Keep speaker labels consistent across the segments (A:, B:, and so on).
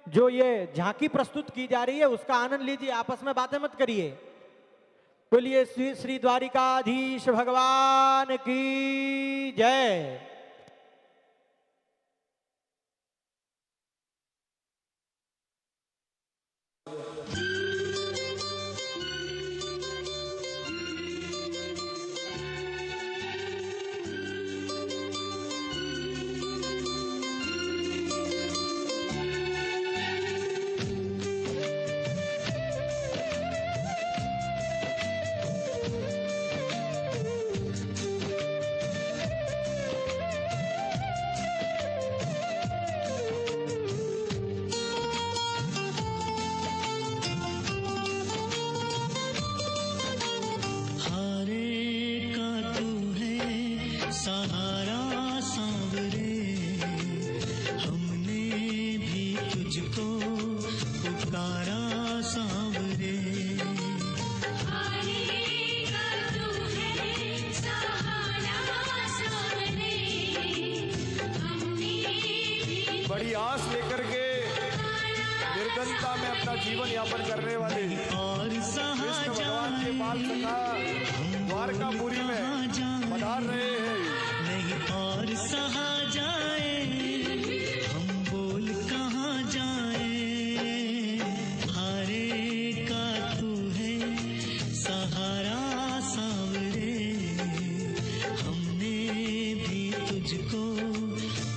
A: जो ये झांकी प्रस्तुत की जा रही है उसका आनंद लीजिए, आपस में बातें मत करिए। बोलिए श्री श्री द्वारिकाधीश भगवान की जय।
B: बड़ी आस लेकर के निर्धनता में अपना जीवन यापन करने वाले कृष्ण भगवान के बाल सखा द्वारकापुरी में पधार रहे हैं।
C: नहीं और सहा जाए, हम बोल कहाँ जाए। हारे का तू है सहारा सांवरे, हमने भी तुझको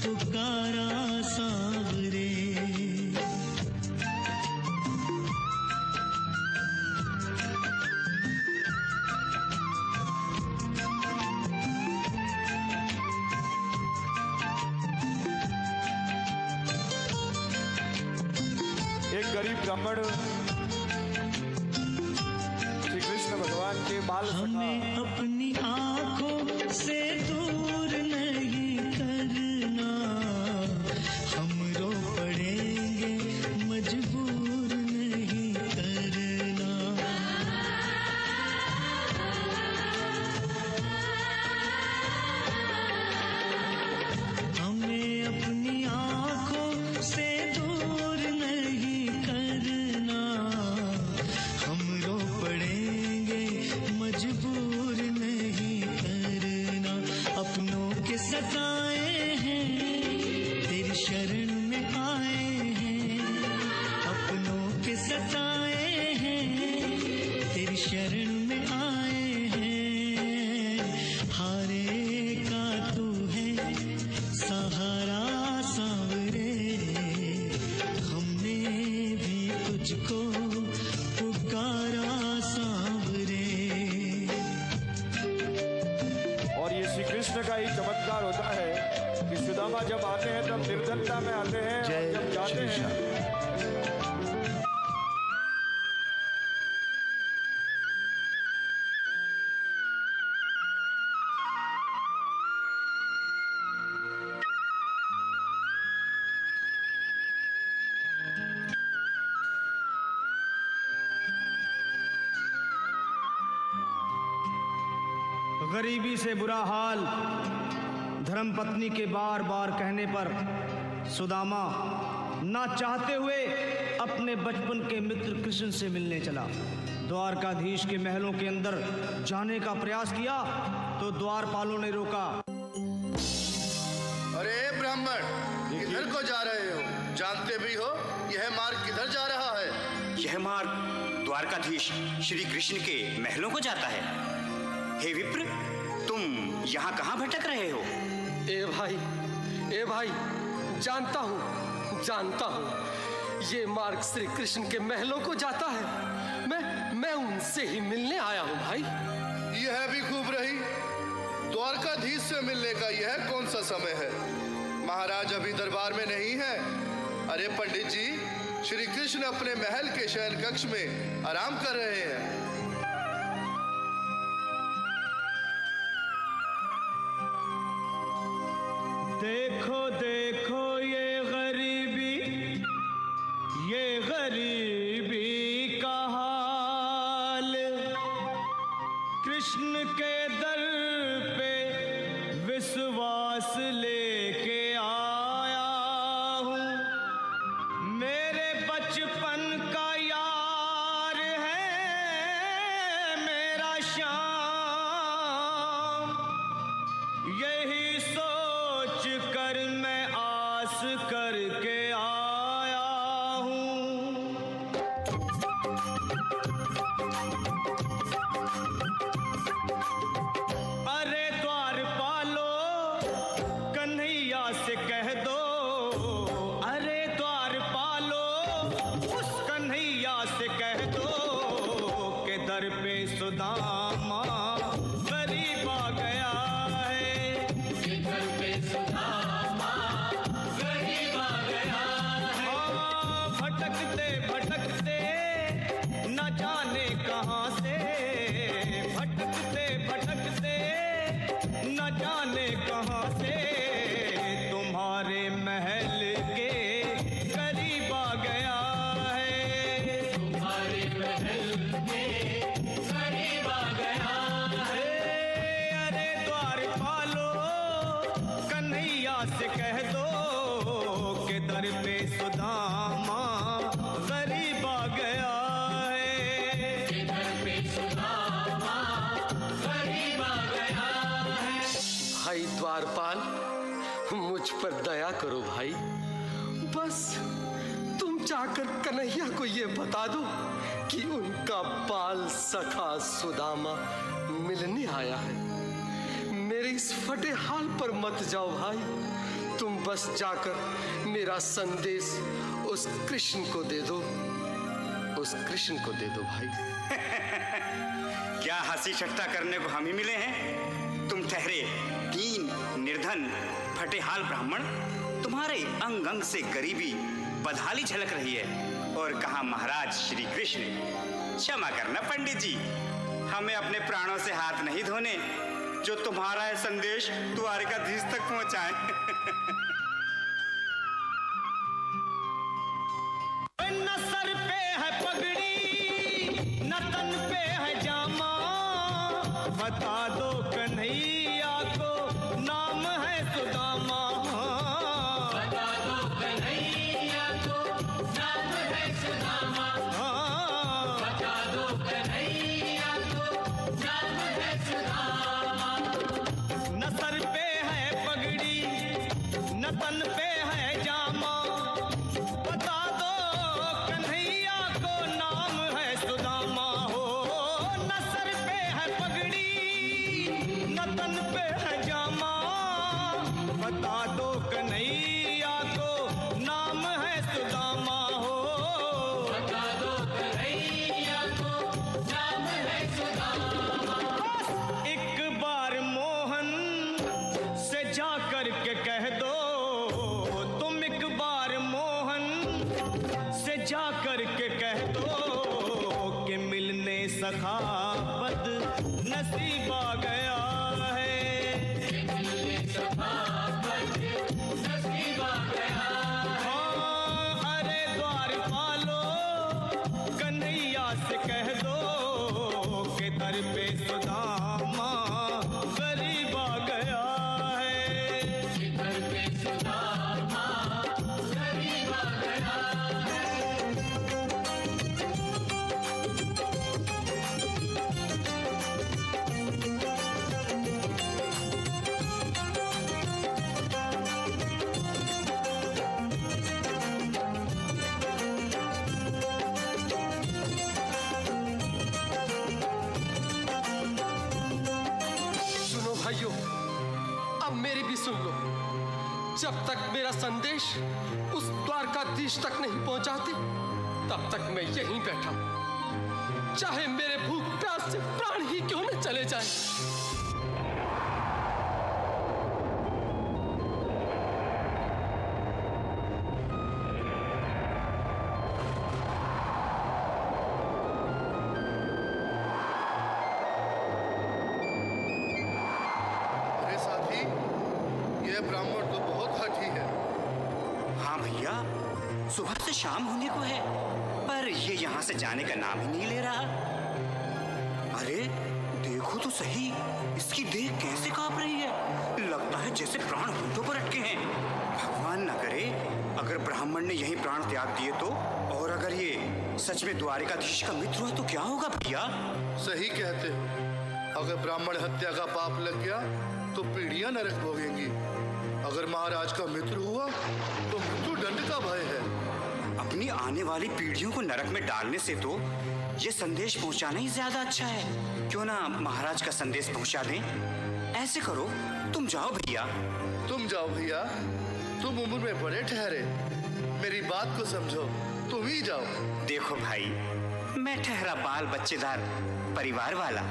C: पुकारा सांवरे।
B: एक गरीब ब्राह्मण श्री कृष्ण भगवान के बाल सखा
C: हमें अपनी आंखों से दूर नहीं करना, हम रो पड़ेंगे मजबूर नहीं करना। हमें अपनी आंखों से दूर नहीं करना, हम रो पड़ेंगे मजबूर नहीं करना। अपनों के सताए हैं तेरी शरण में आए हैं, अपनों के सताए हैं तेरी शरण में आए हैं। हारे का तू है सहारा सांवरे, हमने भी तुझको पुकारा सांवरे।
B: और ये श्री कृष्ण का ही चमत्कार होता है कि सुदामा जब आते हैं तब निर्धनता में आते हैं, और जब जाते हैं
D: गरीबी से बुरा हाल धर्मपत्नी के बार बार कहने पर सुदामा ना चाहते हुए अपने बचपन के मित्र कृष्ण से मिलने चला। द्वारकाधीश के महलों के अंदर जाने का प्रयास किया तो द्वारपालों ने रोका।
E: अरे ब्राह्मण, किधर को जा रहे हो? जानते भी हो यह मार्ग किधर जा रहा है?
F: यह मार्ग द्वारकाधीश श्री कृष्ण के महलों को जाता है। हे विप्र, तुम यहाँ कहाँ भटक रहे हो?
G: ए भाई, जानता हूँ ये मार्ग श्री कृष्ण के महलों को जाता है। मैं उनसे ही मिलने आया हूँ भाई।
E: यह भी खूब रही, द्वारकाधीश से मिलने का यह कौन सा समय है? महाराज अभी दरबार में नहीं है। अरे पंडित जी, श्री कृष्ण अपने महल के शयन कक्ष में आराम कर रहे हैं।
D: देखो देखो ये गरीबी का हाल, कृष्ण के दर पे विश्वास लेके आया हूँ। मेरे करके आया हूँ। अरे द्वारपालो कन्हैया से कह दो, अरे द्वारपालो उस कन्हैया से कह दो के दर पे सुदामा गरीब आ गया है, के दर पे सुदामा गरीब आ गया है। हाँ, भटकते भटकते न जाने कहाँ से, भटकते भटकते न जाने कहाँ से तुम्हारे महल के करीब आ गया है, तुम्हारे महल के करीब आ गया है। अरे द्वारपालो कन्हैया से कह दो के दर पे सुदामा गरीब आ गया है, के दर पे सुदामा गरीब आ गया है।
G: भाई द्वारपाल, मुझ पर दया करो भाई। बस तुम जाकर कन्हैया को ये बता दो कि उनका बाल सखा सुदामा मिलने आया है। मेरे इस फटे हाल पर मत जाओ भाई, तुम बस जाकर मेरा संदेश उस कृष्ण को दे दो, उस कृष्ण को दे दो भाई।
F: क्या हंसी ठट्टा करने को हम ही मिले हैं? तुम ठहरे दीन निर्धन फटेहाल ब्राह्मण, तुम्हारे अंग अंग से गरीबी बदहाली झलक रही है। और कहा महाराज श्री कृष्ण। क्षमा करना पंडित जी, हमें अपने प्राणों से हाथ नहीं धोने जो तुम्हारा यह संदेश द्वारकाधीश तक पहुंचाए।
D: न सर पे है पगड़ी न तन पे है जामा, बता दो कन्हैया को नाम है सुदामा, बता दो कन्हैया को नाम है सुदामा, बता दो कन्हैया को नाम है सुदामा। न सर पे है पगड़ी न तन पे है जामा, बता दो कन्हैया को नाम है सुदामा हो। न सर पे है पगड़ी न तन पे है जामा, बता दो कन्हैया को नाम है सुदामा हो, बता दो कन्हैया को नाम है सुदामा। बस एक बार मोहन से जा कर के कह दो, तुम एक बार मोहन से जा कर के कह दो कि मिलने सखा बद नसीब आ गया है, मिलने सखा बद नसीब आ गया है। हाँ, अरे द्वारपालो कन्हैया से कह दो कि दर पे सुदामा गरीब आ गया है, दर पे सुदामा गरीब आ गया है।
G: सुनो भाइयों, अब मेरी भी सुन लो। जब तक मेरा संदेश उस द्वारकाधीश तक नहीं पहुंचाते, तब तक मैं यहीं बैठा हूं, चाहे मेरे भूख प्यास से प्राण ही क्यों न चले जाएं।
E: अरे साथी, यह ब्राह्मण तो बहुत हठी है।
F: हाँ भैया, सुबह से शाम होने को है पर ये यहाँ से जाने का नाम ही नहीं ले रहा। अरे देखो तो सही, इसकी देह कैसे कांप रही है, लगता है जैसे प्राण होठों पर अटके हैं। भगवान न करे अगर ब्राह्मण ने यही प्राण त्याग दिए तो, और अगर ये सच में द्वारिकाधीश का मित्र हुआ तो क्या होगा भैया?
E: सही कहते हो, अगर ब्राह्मण हत्या का पाप लग गया तो पीढ़ियां नरक भोगेंगी। अगर महाराज का मित्र हुआ तो मृत्यु दंड का भय है।
F: अपनी आने वाली पीढ़ियों को नरक में डालने से तो ये संदेश पहुंचाना ही ज्यादा अच्छा है। क्यों ना महाराज का संदेश पहुंचा दें। ऐसे करो, तुम जाओ भैया।
E: तुम जाओ भैया, तुम उम्र में बड़े ठहरे, मेरी बात को समझो, तुम ही जाओ।
F: देखो भाई, मैं ठहरा बाल बच्चेदार परिवार वाला,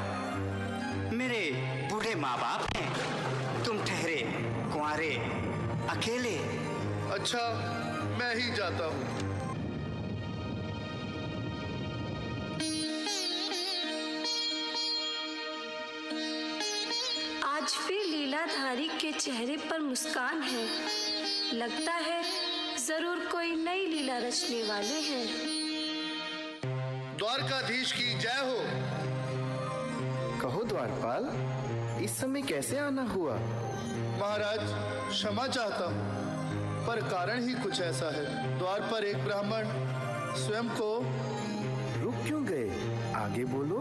F: मेरे बूढ़े माँ बाप हैं। तुम ठहरे कुंवारे अकेले।
E: अच्छा, मैं ही जाता हूँ।
H: आज फिर लीलाधारी के चेहरे पर मुस्कान है। लगता है जरूर कोई नई लीला रचने वाले हैं।
E: द्वारकाधीश की जय हो।
I: कहो द्वारपाल, इस समय कैसे आना हुआ?
E: महाराज, क्षमा चाहता हूँ, पर कारण ही कुछ ऐसा है। द्वार पर एक ब्राह्मण स्वयं को।
I: रुक क्यों गए? आगे बोलो।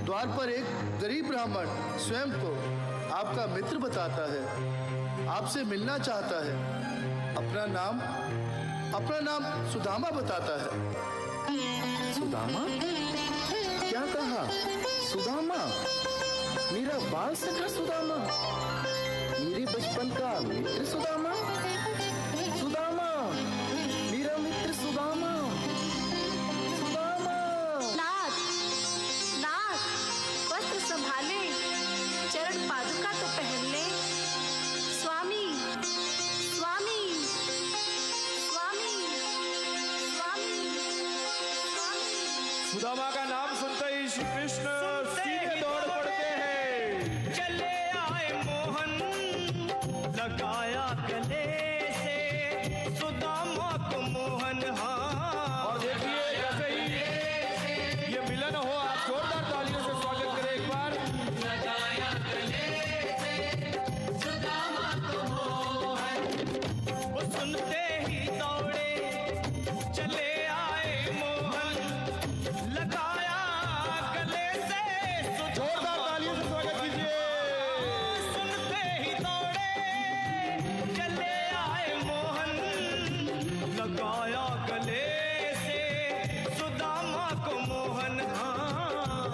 E: द्वार पर एक गरीब ब्राह्मण स्वयं को आपका मित्र बताता है, आपसे मिलना चाहता है। अपना नाम सुदामा बताता है।
I: सुदामा? क्या कहा? सुदामा? मेरा बाल सखा सुदामा? मेरे बचपन का मित्र सुदामा? सुदामा, मेरा मित्र सुदामा। सुदामा!
H: नाथ, नाथ, वस्त्र संभाले, चरण पादुका तो पहन ले। स्वामी, स्वामी, स्वामी, स्वामी, स्वामी।
B: सुदामा का नाम सुनते ही श्री कृष्ण सीधे दौड़ पड़ते हैं।
D: चले आए मोहन, लगाया गले से सुदामा को मोहन। हाँ,
B: और देखिए जैसे ही ये मिलन हो, आप जोरदार तालियों से स्वागत करें एक बार।
C: लगाया गले से सुदामा को मोहन।
D: वो सुनते ही दौड़े चले आए मोहन, लगाया गले से
B: जोरदार तालियों से स्वागत कीजिए।
D: सुनते ही दौड़े चले आए मोहन, लगाया गले से सुदामा को मोहन। हाँ,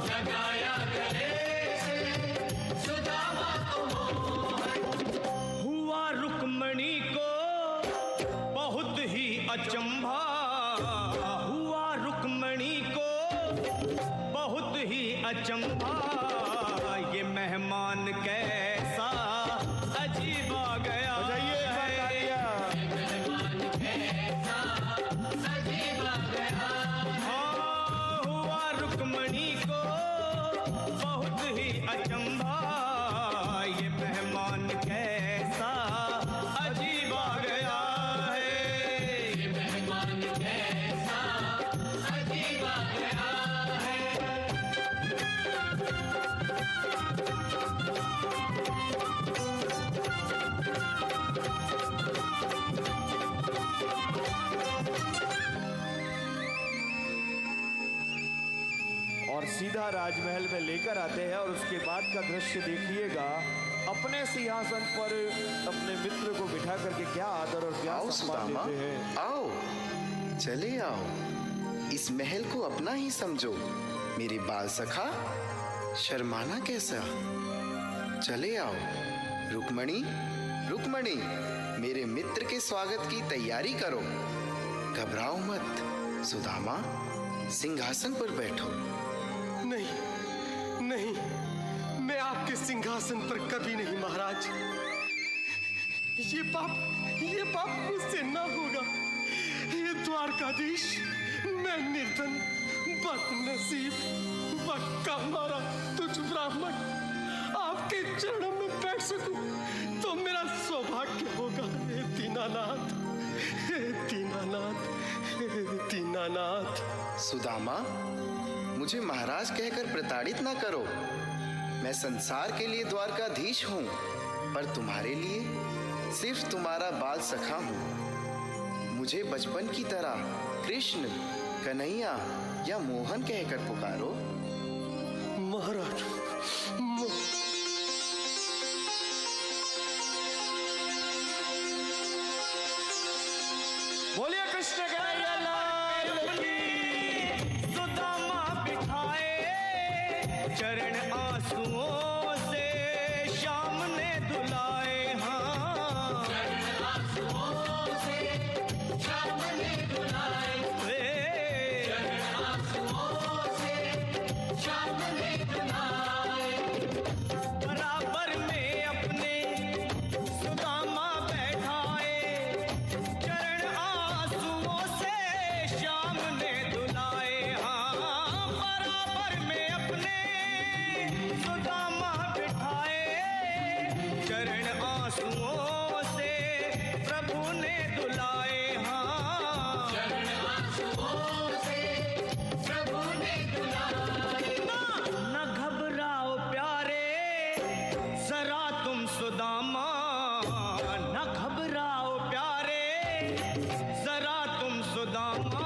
C: लगाया गले से सुदामा को मोहन।
D: हुआ रुक्मणी को बहुत ही अचंभा, हुआ रुक्मणी को बहुत ही अचंभा। ये मेहमान कैसा अजीब आ गया
B: बजाइए एक बार तालियां।
D: हाँ, हुआ रुक्मणी को बहुत ही अचंभा। ये मेहमान कैसा अजीब आ गया है। ये मेहमान कैसा अजीब आ गया है।
B: और सीधा राजमहल में लेकर आते हैं और उसके बाद का दृश्य देखिएगा। अपने सिंहासन पर अपने मित्र को बिठा करके क्या आदर और क्या
I: आओ
B: सम्मान
I: सुदामा,
B: देते हैं।
I: आओ, चले आओ। इस महल को अपना ही समझो। मेरे बाल सखा, शर्माना कैसा? चले आओ। रुक्मणी, रुक्मणी, मेरे मित्र के स्वागत की तैयारी करो। घबराओ मत। सुदामा, सिंहासन पर बैठो।
G: नहीं नहीं, मैं आपके सिंहासन पर कभी नहीं महाराज। ये पाप मुझसे ना होगा। ये द्वारकाधीश, मैं निर्धन बदनसीब बक्का मारा तुझ ब्राह्मण आपके चरणों में बैठ सकूं तो मेरा सौभाग्य होगा। हे दीनानाथ, हे दीनानाथ, हे दीनानाथ।
I: सुदामा, मुझे महाराज कहकर प्रताड़ित ना करो। मैं संसार के लिए द्वारकाधीश हूँ, पर तुम्हारे लिए सिर्फ तुम्हारा बाल सखा हूँ। मुझे बचपन की तरह कृष्ण, कन्हैया या मोहन कहकर पुकारो।
G: महाराज,
B: बोलिए कृष्ण कन्हैया लाल की।
D: सुदामा बिठाए चरण आंसुओं से श्याम ने धुलाए। हाँ
C: चरण आंसुओं से श्याम ने धुलाए, चरण आंसुओं से श्याम ने धुलाए।
D: बराबर में अपने सुदामा बैठाए चरण आंसुओं से श्याम ने धुलाए। हाँ बराबर में अपने सुदामा बिठाए चरण आंसुओं से प्रभु ने धुलाए। हाँ
C: चरण आंसुओं से प्रभु ने धुलाए।
D: न घबराओ प्यारे जरा तुम सुदामा, न घबराओ प्यारे जरा तुम सुदामा।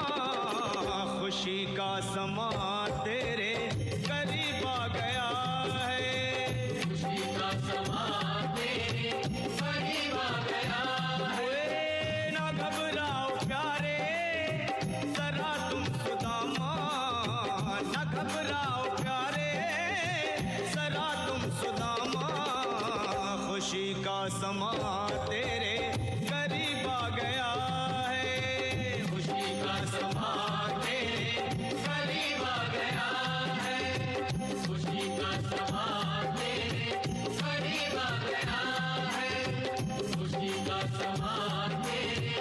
D: खुशी का समा तेरे करीब आ गया है।
C: खुशी का समा तेरे करीब आ गया है।
D: न घबराओ प्यारे जरा तुम सुदामा, न घबराओ प्यारे जरा तुम सुदामा। खुशी का समा तेरे करीब आ गया है।
C: खुशी का समा तेरे करीब आ गया है। खुशी का समा तेरे करीब आ गया है। खुशी का समा तेरे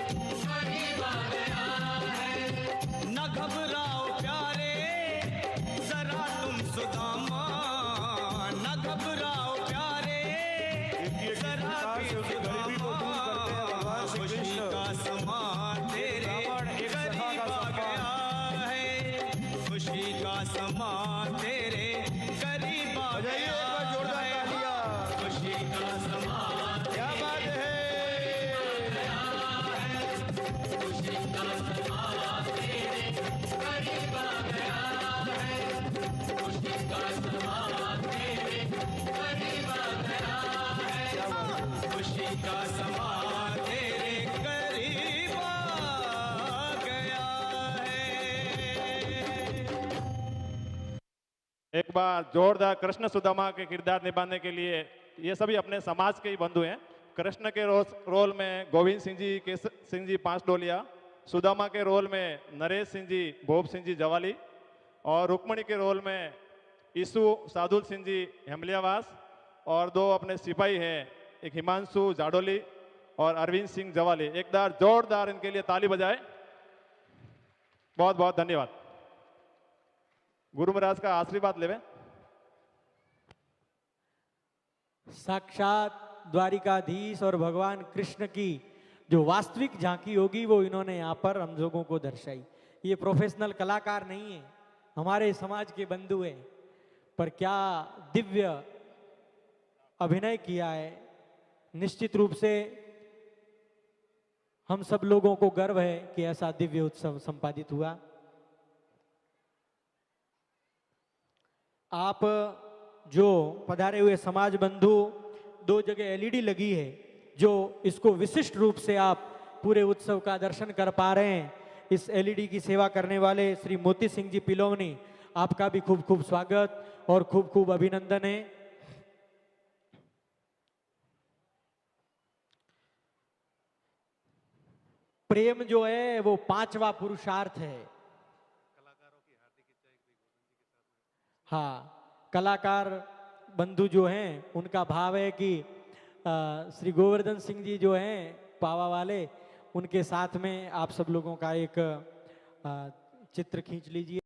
C: करीब आ गया है।
D: न घबराओ प्यारे जरा तुम सुदामा, न घबराओ प्यारे जरा भी सुदामा। खुशी का समा तेरे करीब आ गया है। खुशी का समा तेरे करीब आ
B: बजाइए
D: गया
B: एक बार जोरदार
D: है।
B: तालियां।
D: खुशी का समा
B: क्या बात है।
C: खुशी का समा तेरे करीब आ गया है। खुशी का समा तेरे करीब आ गया है।
D: खुशी का समा तेरे करीब आ गया है।
J: एक बार जोरदार कृष्ण सुदामा के किरदार निभाने के लिए ये सभी अपने समाज के ही बंधु हैं। कृष्ण के रोल में गोविंद सिंह जी, केसर सिंह जी पांच डोलिया, सुदामा के रोल में नरेश सिंह जी, भोप सिंह जी जवाली, और रुक्मणी के रोल में ईसु साधुल सिंह जी हेमलियावास, और दो अपने सिपाही हैं, एक हिमांशु जाडोली और अरविंद सिंह जवाली। एक बार जोरदार इनके लिए ताली बजाए। बहुत बहुत धन्यवाद। गुरु महाराज का आशीर्वाद लेवे।
A: साक्षात द्वारिकाधीश और भगवान कृष्ण की जो वास्तविक झांकी होगी वो इन्होंने यहाँ पर हम लोगों को दर्शाई। ये प्रोफेशनल कलाकार नहीं है, हमारे समाज के बंधु हैं, पर क्या दिव्य अभिनय किया है। निश्चित रूप से हम सब लोगों को गर्व है कि ऐसा दिव्य उत्सव संपादित हुआ। आप जो पधारे हुए समाज बंधु, दो जगह एलईडी लगी है जो इसको विशिष्ट रूप से आप पूरे उत्सव का दर्शन कर पा रहे हैं। इस एलईडी की सेवा करने वाले श्री मोती सिंह जी पिलोवनी, आपका भी खूब खूब स्वागत और खूब खूब अभिनंदन है। प्रेम जो है वो पांचवा पुरुषार्थ है। हाँ, कलाकार बंधु जो हैं उनका भाव है कि श्री गोवर्धन सिंह जी जो हैं पावा वाले, उनके साथ में आप सब लोगों का एक चित्र खींच लीजिए।